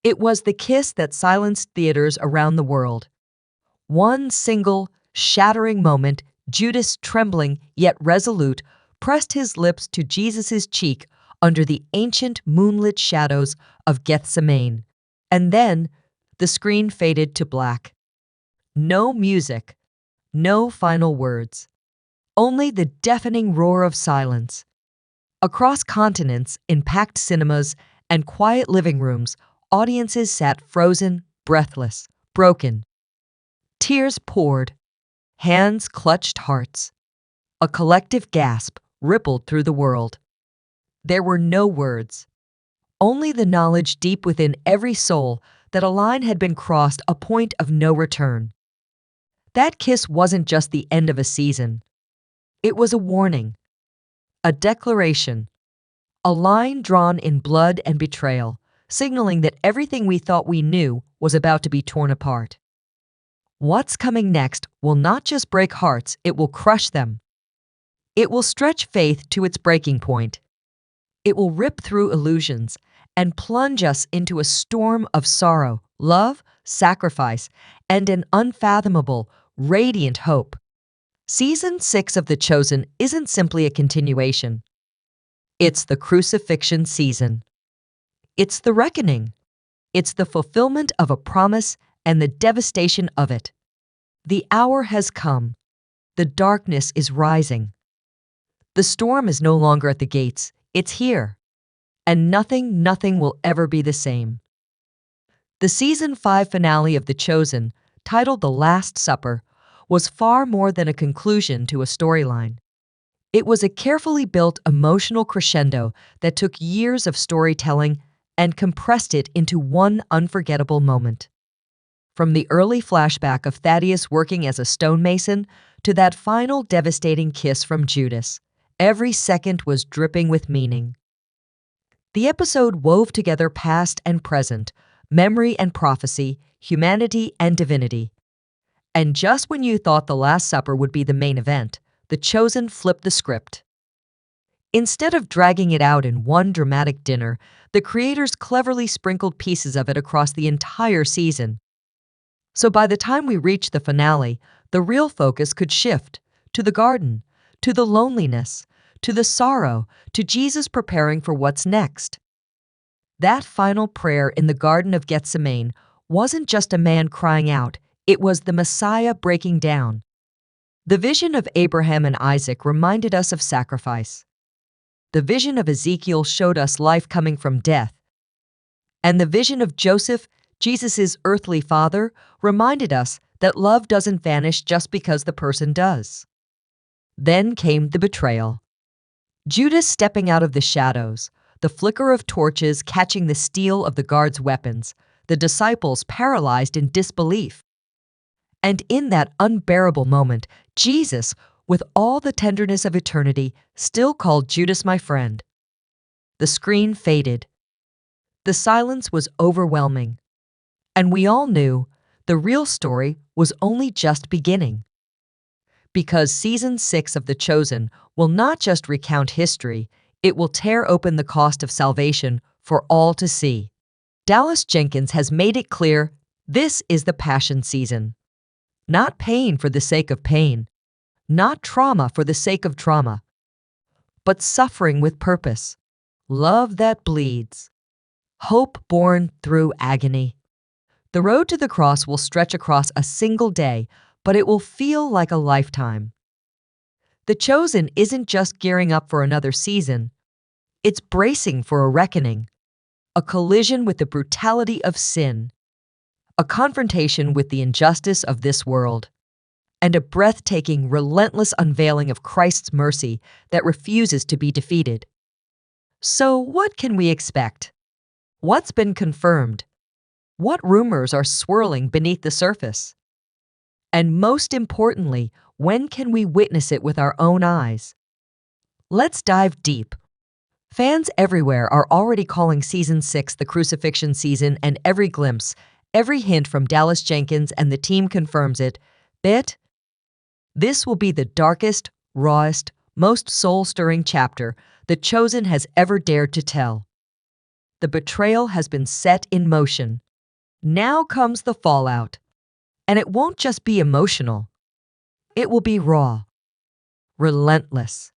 It was the kiss that silenced theaters around the world. One single, shattering moment, Judas, trembling yet resolute, pressed his lips to Jesus' cheek under the ancient moonlit shadows of Gethsemane. And then the screen faded to black. No music, no final words, only the deafening roar of silence. Across continents, in packed cinemas, and quiet living rooms, audiences sat frozen, breathless, broken. Tears poured, hands clutched hearts. A collective gasp rippled through the world. There were no words, only the knowledge deep within every soul that a line had been crossed, a point of no return. That kiss wasn't just the end of a season. It was a warning, a declaration, a line drawn in blood and betrayal, signaling that everything we thought we knew was about to be torn apart. What's coming next will not just break hearts, it will crush them. It will stretch faith to its breaking point. It will rip through illusions and plunge us into a storm of sorrow, love, sacrifice, and an unfathomable, radiant hope. Season 6 of The Chosen isn't simply a continuation. It's the crucifixion season. It's the reckoning. It's the fulfillment of a promise and the devastation of it. The hour has come. The darkness is rising. The storm is no longer at the gates. It's here. And nothing will ever be the same. The Season 5 finale of The Chosen, titled The Last Supper, was far more than a conclusion to a storyline. It was a carefully built emotional crescendo that took years of storytelling and compressed it into one unforgettable moment. From the early flashback of Thaddeus working as a stonemason to that final devastating kiss from Judas, every second was dripping with meaning. The episode wove together past and present, memory and prophecy, humanity and divinity. And just when you thought The Last Supper would be the main event, The Chosen flipped the script. Instead of dragging it out in one dramatic dinner, the creators cleverly sprinkled pieces of it across the entire season. So by the time we reached the finale, the real focus could shift to the garden, to the loneliness, to the sorrow, to Jesus preparing for what's next. That final prayer in the Garden of Gethsemane wasn't just a man crying out, it was the Messiah breaking down. The vision of Abraham and Isaac reminded us of sacrifice. The vision of Ezekiel showed us life coming from death. And the vision of Joseph, Jesus' earthly father, reminded us that love doesn't vanish just because the person does. Then came the betrayal. Judas stepping out of the shadows, the flicker of torches catching the steel of the guards' weapons, the disciples paralyzed in disbelief. And in that unbearable moment, Jesus, with all the tenderness of eternity, still called Judas my friend. The screen faded. The silence was overwhelming. And we all knew the real story was only just beginning. Because Season 6 of The Chosen will not just recount history, it will tear open the cost of salvation for all to see. Dallas Jenkins has made it clear this is the passion season. Not pain for the sake of pain, not trauma for the sake of trauma, but suffering with purpose, love that bleeds, hope born through agony. The road to the cross will stretch across a single day, but it will feel like a lifetime. The Chosen isn't just gearing up for another season, it's bracing for a reckoning, a collision with the brutality of sin, a confrontation with the injustice of this world, and a breathtaking, relentless unveiling of Christ's mercy that refuses to be defeated. So what can we expect? What's been confirmed? What rumors are swirling beneath the surface? And most importantly, when can we witness it with our own eyes? Let's dive deep. Fans everywhere are already calling Season 6 the crucifixion season, and every glimpse, every hint from Dallas Jenkins and the team confirms it. This will be the darkest, rawest, most soul-stirring chapter The Chosen has ever dared to tell. the betrayal has been set in motion. Now comes the fallout. And it won't just be emotional. It will be raw, relentless,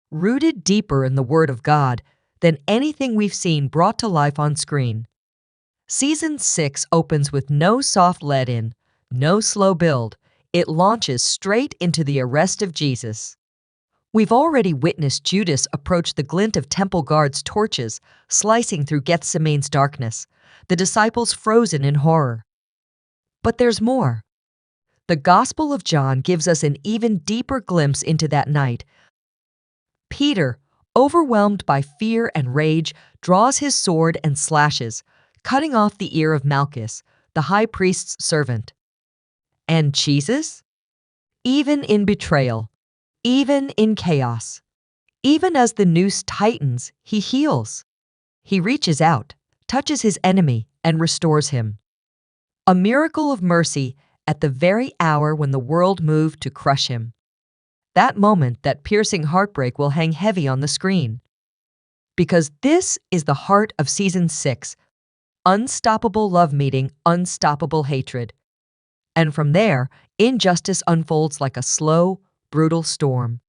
rooted deeper in the Word of God than anything we've seen brought to life on screen. Season 6 opens with no soft let-in, no slow build. It launches straight into the arrest of Jesus. We've already witnessed Judas approach the glint of temple guards' torches, slicing through Gethsemane's darkness, the disciples frozen in horror. But there's more. The Gospel of John gives us an even deeper glimpse into that night. Peter, overwhelmed by fear and rage, draws his sword and slashes, cutting off the ear of Malchus, the high priest's servant. And Jesus? Even in betrayal, even in chaos, even as the noose tightens, he heals. He reaches out, touches his enemy, and restores him. A miracle of mercy at the very hour when the world moved to crush him. That moment, that piercing heartbreak, will hang heavy on the screen. Because this is the heart of Season 6, unstoppable love meeting unstoppable hatred. And from there, injustice unfolds like a slow, brutal storm.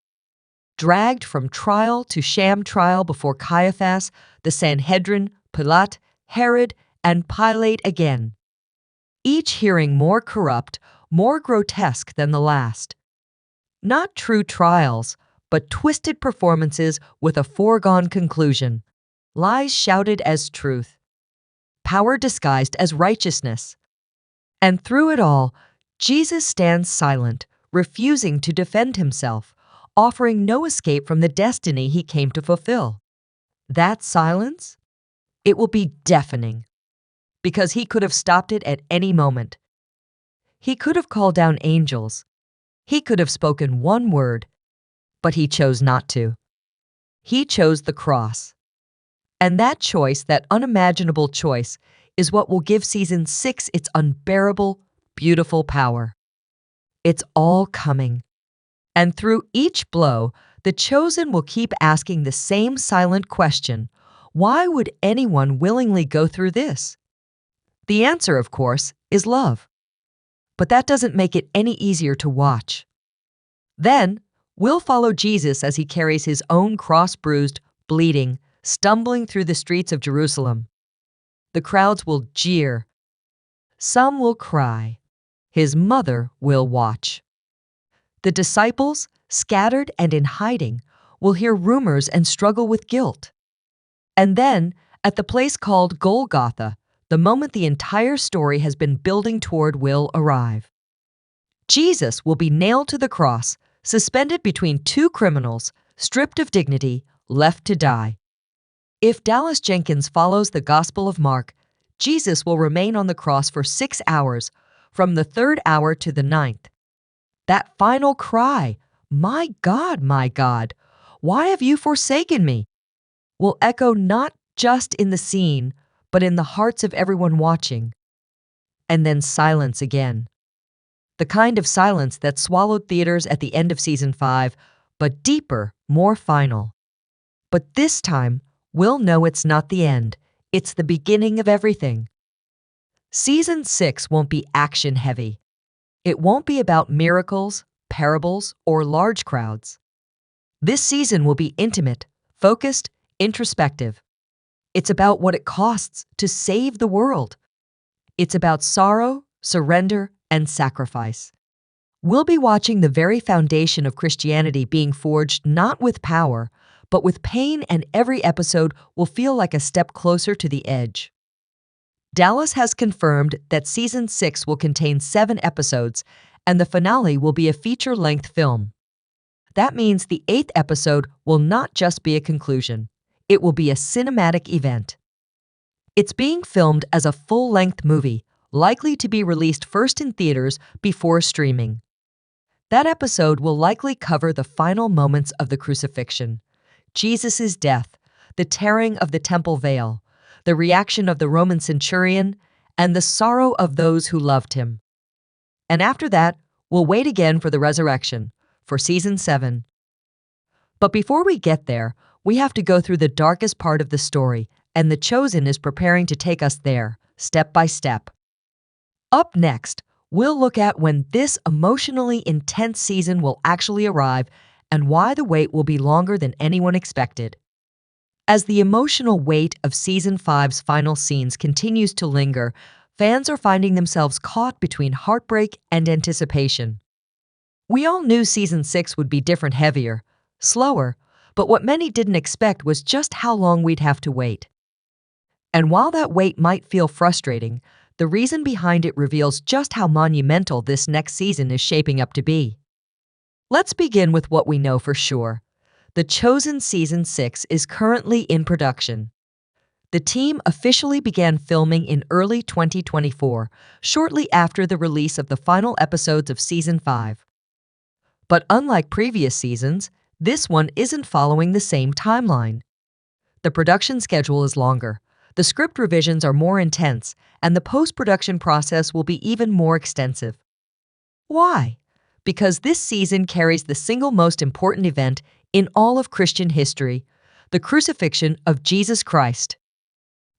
Dragged from trial to sham trial before Caiaphas, the Sanhedrin, Pilate, Herod, and Pilate again. Each hearing more corrupt, more grotesque than the last. Not true trials, but twisted performances with a foregone conclusion. Lies shouted as truth. Power disguised as righteousness. And through it all, Jesus stands silent, refusing to defend himself, offering no escape from the destiny he came to fulfill. That silence? It will be deafening, because he could have stopped it at any moment. He could have called down angels. He could have spoken one word, but he chose not to. He chose the cross. And that choice, that unimaginable choice, is what will give Season 6 its unbearable, beautiful power. It's all coming. And through each blow, the chosen will keep asking the same silent question: why would anyone willingly go through this? The answer, of course, is love. But that doesn't make it any easier to watch. Then, we'll follow Jesus as he carries his own cross, bruised, bleeding, stumbling through the streets of Jerusalem. The crowds will jeer. Some will cry. His mother will watch. The disciples, scattered and in hiding, will hear rumors and struggle with guilt. And then, at the place called Golgotha, the moment the entire story has been building toward will arrive. Jesus will be nailed to the cross, suspended between two criminals, stripped of dignity, left to die. If Dallas Jenkins follows the Gospel of Mark, Jesus will remain on the cross for 6 hours, from the 3rd hour to the 9th. That final cry, my God, why have you forsaken me?" will echo not just in the scene, but in the hearts of everyone watching. And then silence again. The kind of silence that swallowed theaters at the end of Season 5, but deeper, more final. But this time, we'll know it's not the end. It's the beginning of everything. Season 6 won't be action-heavy. It won't be about miracles, parables, or large crowds. This season will be intimate, focused, introspective. It's about what it costs to save the world. It's about sorrow, surrender, and sacrifice. We'll be watching the very foundation of Christianity being forged not with power, but with pain, and every episode will feel like a step closer to the edge. Dallas has confirmed that Season 6 will contain 7 episodes, and the finale will be a feature-length film. That means the 8th episode will not just be a conclusion. It will be a cinematic event. It's being filmed as a full-length movie, likely to be released first in theaters before streaming. That episode will likely cover the final moments of the crucifixion, Jesus' death, the tearing of the temple veil, the reaction of the Roman centurion, and the sorrow of those who loved him. And after that, we'll wait again for the resurrection, for Season 7. But before we get there, we have to go through the darkest part of the story, and The Chosen is preparing to take us there, step by step. Up next, we'll look at when this emotionally intense season will actually arrive and why the wait will be longer than anyone expected. As the emotional weight of Season 5's final scenes continues to linger, fans are finding themselves caught between heartbreak and anticipation. We all knew Season 6 would be different, heavier, slower, but what many didn't expect was just how long we'd have to wait. And while that wait might feel frustrating, the reason behind it reveals just how monumental this next season is shaping up to be. Let's begin with what we know for sure. The Chosen Season 6 is currently in production. The team officially began filming in early 2024, shortly after the release of the final episodes of Season 5. But unlike previous seasons, this one isn't following the same timeline. The production schedule is longer, the script revisions are more intense, and the post-production process will be even more extensive. Why? Because this season carries the single most important event in all of Christian history, the crucifixion of Jesus Christ.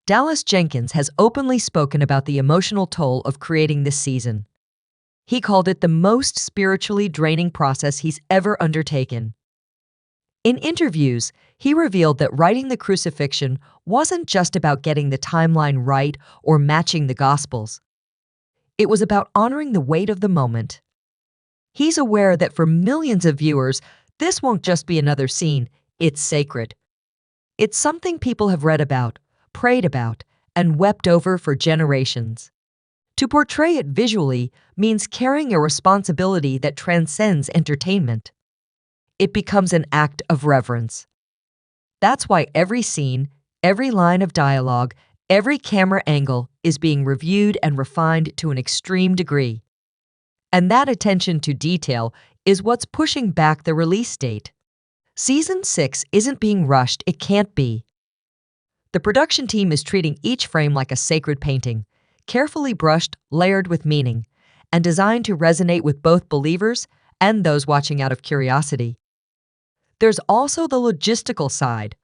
Dallas Jenkins has openly spoken about the emotional toll of creating this season. He called it the most spiritually draining process he's ever undertaken. In interviews, he revealed that writing the crucifixion wasn't just about getting the timeline right or matching the Gospels. It was about honoring the weight of the moment. He's aware that for millions of viewers, this won't just be another scene, it's sacred. It's something people have read about, prayed about, and wept over for generations. To portray it visually means carrying a responsibility that transcends entertainment. It becomes an act of reverence. That's why every scene, every line of dialogue, every camera angle is being reviewed and refined to an extreme degree. And that attention to detail is what's pushing back the release date. Season 6 isn't being rushed, it can't be. The production team is treating each frame like a sacred painting, carefully brushed, layered with meaning, and designed to resonate with both believers and those watching out of curiosity. There's also the logistical side.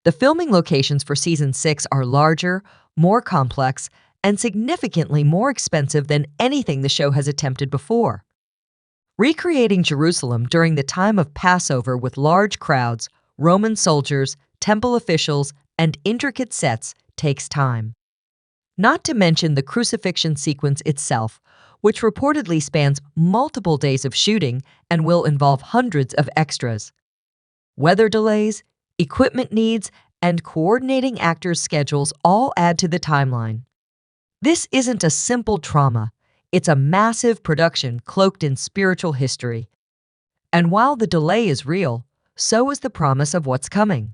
The filming locations for Season 6 are larger, more complex, and significantly more expensive than anything the show has attempted before. Recreating Jerusalem during the time of Passover with large crowds, Roman soldiers, temple officials, and intricate sets takes time. Not to mention the crucifixion sequence itself, which reportedly spans multiple days of shooting and will involve hundreds of extras. Weather delays, equipment needs, and coordinating actors' schedules all add to the timeline. This isn't a simple trauma. It's a massive production cloaked in spiritual history. And while the delay is real, so is the promise of what's coming.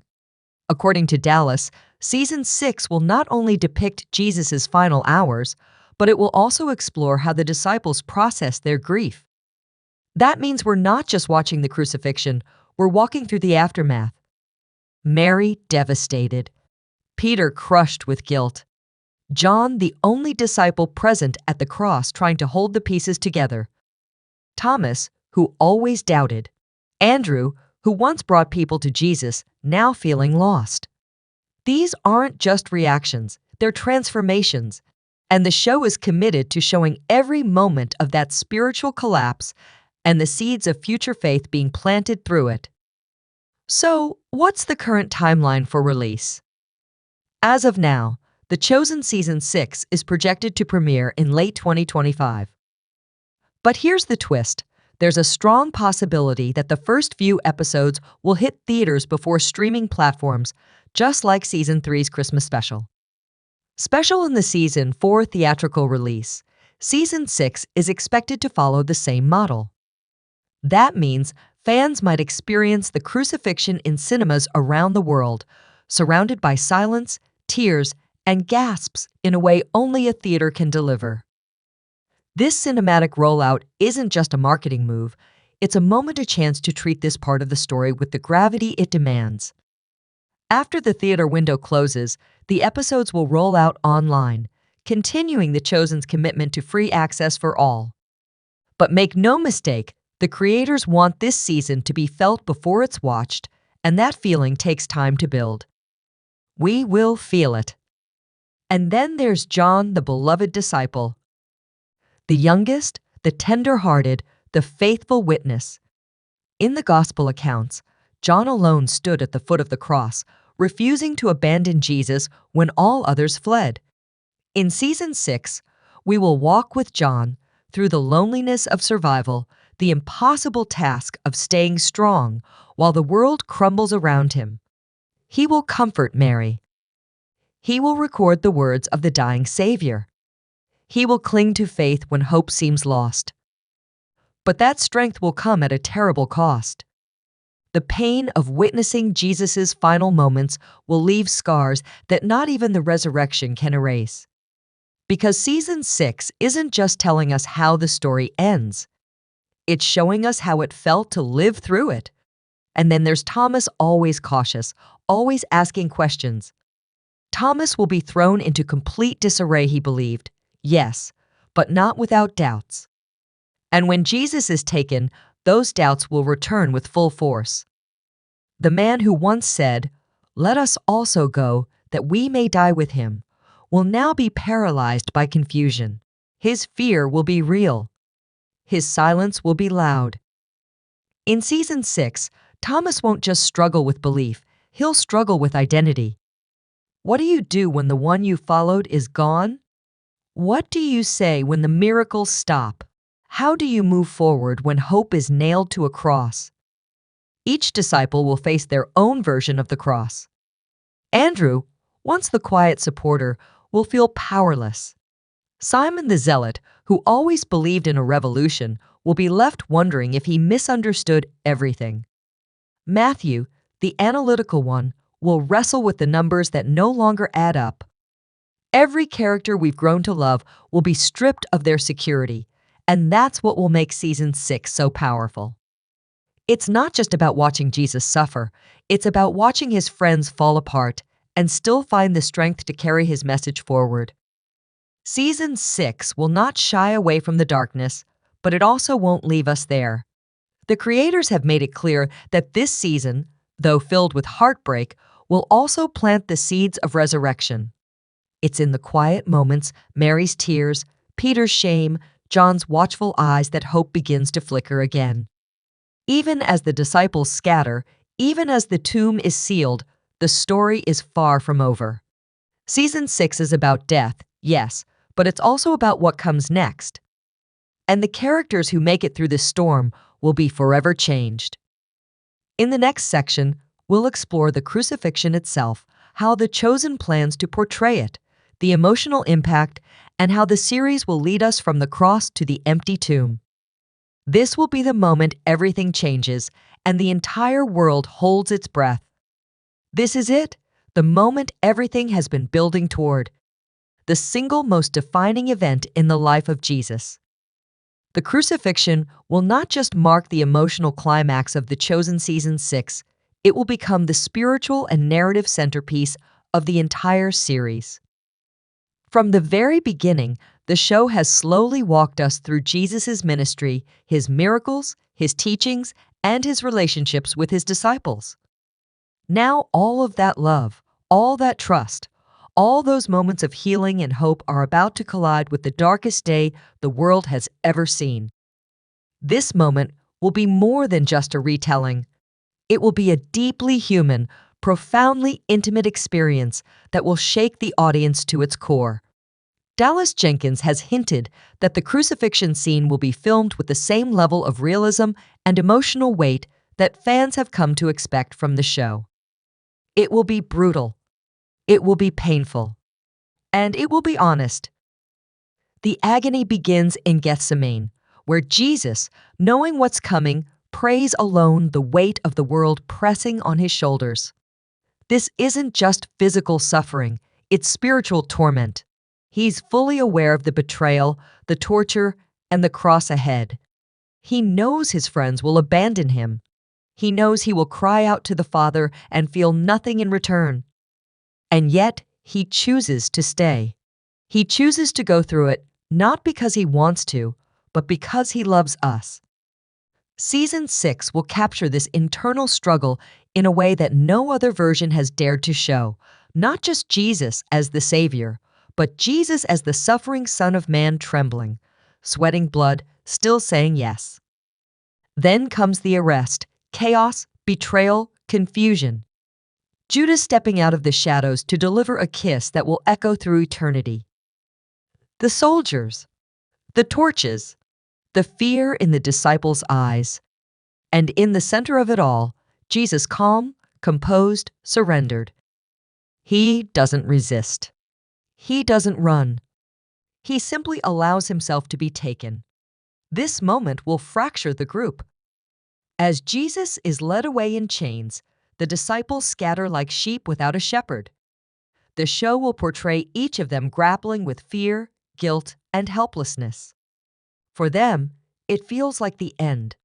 According to Dallas, Season 6 will not only depict Jesus' final hours, but it will also explore how the disciples process their grief. That means we're not just watching the crucifixion, we're walking through the aftermath. Mary devastated. Peter crushed with guilt. John, the only disciple present at the cross trying to hold the pieces together. Thomas, who always doubted. Andrew, who once brought people to Jesus, now feeling lost. These aren't just reactions, they're transformations, and the show is committed to showing every moment of that spiritual collapse and the seeds of future faith being planted through it. So, what's the current timeline for release? As of now, The Chosen Season 6 is projected to premiere in late 2025. But here's the twist. There's a strong possibility that the first few episodes will hit theaters before streaming platforms, just like Season 3's Christmas special. Special in the Season 4 theatrical release, Season 6 is expected to follow the same model. That means fans might experience the crucifixion in cinemas around the world, surrounded by silence, tears, and gasps in a way only a theater can deliver. This cinematic rollout isn't just a marketing move, it's a momentous chance to treat this part of the story with the gravity it demands. After the theater window closes, the episodes will roll out online, continuing The Chosen's commitment to free access for all. But make no mistake, the creators want this season to be felt before it's watched, and that feeling takes time to build. We will feel it. And then there's John, the beloved disciple. The youngest, the tender-hearted, the faithful witness. In the gospel accounts, John alone stood at the foot of the cross, refusing to abandon Jesus when all others fled. In Season 6, we will walk with John through the loneliness of survival, the impossible task of staying strong while the world crumbles around him. He will comfort Mary. He will record the words of the dying Savior. He will cling to faith when hope seems lost. But that strength will come at a terrible cost. The pain of witnessing Jesus' final moments will leave scars that not even the resurrection can erase. Because Season 6 isn't just telling us how the story ends. It's showing us how it felt to live through it. And then there's Thomas, always cautious, always asking questions. Thomas will be thrown into complete disarray, he believed. Yes, but not without doubts. And when Jesus is taken, those doubts will return with full force. The man who once said, "Let us also go, that we may die with him," will now be paralyzed by confusion. His fear will be real. His silence will be loud. In Season 6, Thomas won't just struggle with belief, he'll struggle with identity. What do you do when the one you followed is gone? What do you say when the miracles stop? How do you move forward when hope is nailed to a cross? Each disciple will face their own version of the cross. Andrew, once the quiet supporter, will feel powerless. Simon the Zealot, who always believed in a revolution, will be left wondering if he misunderstood everything. Matthew, the analytical one, will wrestle with the numbers that no longer add up. Every character we've grown to love will be stripped of their security, and that's what will make Season 6 so powerful. It's not just about watching Jesus suffer, it's about watching his friends fall apart and still find the strength to carry his message forward. Season 6 will not shy away from the darkness, but it also won't leave us there. The creators have made it clear that this season, though filled with heartbreak, will also plant the seeds of resurrection. It's in the quiet moments, Mary's tears, Peter's shame, John's watchful eyes, that hope begins to flicker again. Even as the disciples scatter, even as the tomb is sealed, the story is far from over. Season 6 is about death, yes, but it's also about what comes next. And the characters who make it through this storm will be forever changed. In the next section, we'll explore the crucifixion itself, how the chosen plans to portray it, the emotional impact, and how the series will lead us from the cross to the empty tomb. This will be the moment everything changes and the entire world holds its breath. This is it, the moment everything has been building toward, the single most defining event in the life of Jesus. The crucifixion will not just mark the emotional climax of the chosen Season 6, it will become the spiritual and narrative centerpiece of the entire series. From the very beginning, the show has slowly walked us through Jesus' ministry, his miracles, his teachings, and his relationships with his disciples. Now all of that love, all that trust, all those moments of healing and hope are about to collide with the darkest day the world has ever seen. This moment will be more than just a retelling. It will be a deeply human, profoundly intimate experience that will shake the audience to its core. Dallas Jenkins has hinted that the crucifixion scene will be filmed with the same level of realism and emotional weight that fans have come to expect from the show. It will be brutal. It will be painful. And it will be honest. The agony begins in Gethsemane, where Jesus, knowing what's coming, prays alone, the weight of the world pressing on his shoulders. This isn't just physical suffering, it's spiritual torment. He's fully aware of the betrayal, the torture, and the cross ahead. He knows his friends will abandon him. He knows he will cry out to the Father and feel nothing in return. And yet, he chooses to stay. He chooses to go through it, not because he wants to, but because he loves us. Season 6 will capture this internal struggle in a way that no other version has dared to show, Not just Jesus as the Savior, but Jesus as the suffering Son of Man trembling, sweating blood, still saying yes. Then comes the arrest, chaos, betrayal, confusion. Judas stepping out of the shadows to deliver a kiss that will echo through eternity. The soldiers, the torches, the fear in the disciples' eyes. And in the center of it all, Jesus calm, composed, surrendered. He doesn't resist. He doesn't run. He simply allows himself to be taken. This moment will fracture the group. As Jesus is led away in chains, the disciples scatter like sheep without a shepherd. The show will portray each of them grappling with fear, guilt, and helplessness. For them, it feels like the end.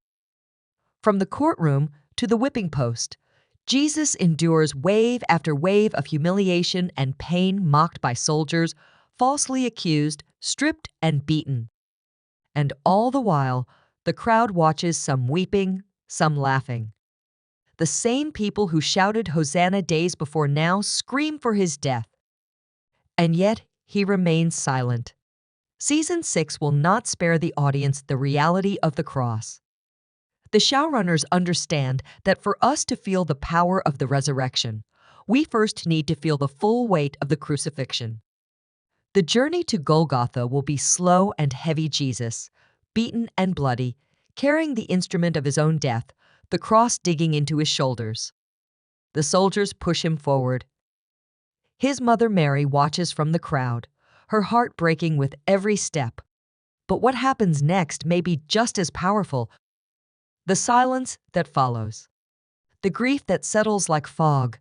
From the courtroom to the whipping post, Jesus endures wave after wave of humiliation and pain, mocked by soldiers, falsely accused, stripped, and beaten. And all the while, the crowd watches, some weeping, some laughing. The same people who shouted Hosanna days before now scream for his death. And yet, he remains silent. Season 6 will not spare the audience the reality of the cross. The showrunners understand that for us to feel the power of the resurrection, we first need to feel the full weight of the crucifixion. The journey to Golgotha will be slow and heavy. Jesus, beaten and bloody, carrying the instrument of his own death, the cross digging into his shoulders. The soldiers push him forward. His mother Mary watches from the crowd, her heart breaking with every step. But what happens next may be just as powerful. The silence that follows. The grief that settles like fog.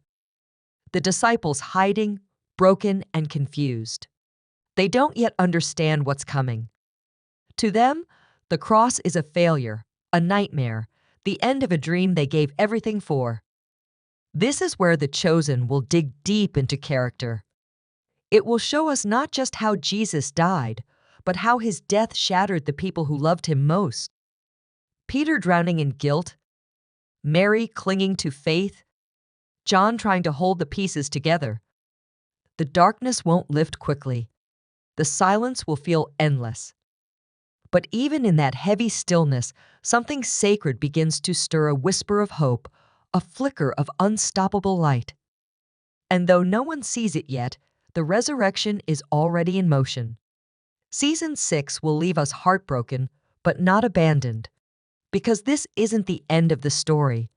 The disciples hiding, broken, and confused. They don't yet understand what's coming. To them, the cross is a failure, a nightmare, the end of a dream they gave everything for. This is where The Chosen will dig deep into character. It will show us not just how Jesus died, but how his death shattered the people who loved him most. Peter drowning in guilt, Mary clinging to faith, John trying to hold the pieces together. The darkness won't lift quickly. The silence will feel endless. But even in that heavy stillness, something sacred begins to stir, a whisper of hope, a flicker of unstoppable light. And though no one sees it yet, the resurrection is already in motion. Season 6 will leave us heartbroken, but not abandoned. Because this isn't the end of the story.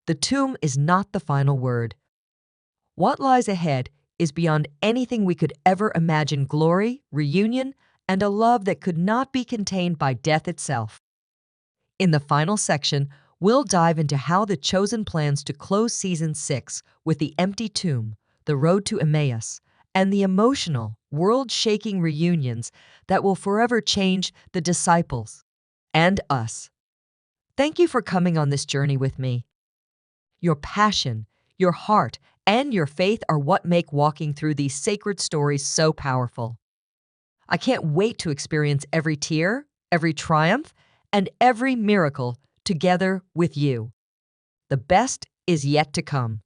The tomb is not the final word. What lies ahead is beyond anything we could ever imagine: glory, reunion, and a love that could not be contained by death itself. In the final section, we'll dive into how The Chosen plans to close Season 6 with the empty tomb, the road to Emmaus, and the emotional, world-shaking reunions that will forever change the disciples and us. Thank you for coming on this journey with me. Your passion, your heart, and your faith are what make walking through these sacred stories so powerful. I can't wait to experience every tear, every triumph, and every miracle together with you. The best is yet to come.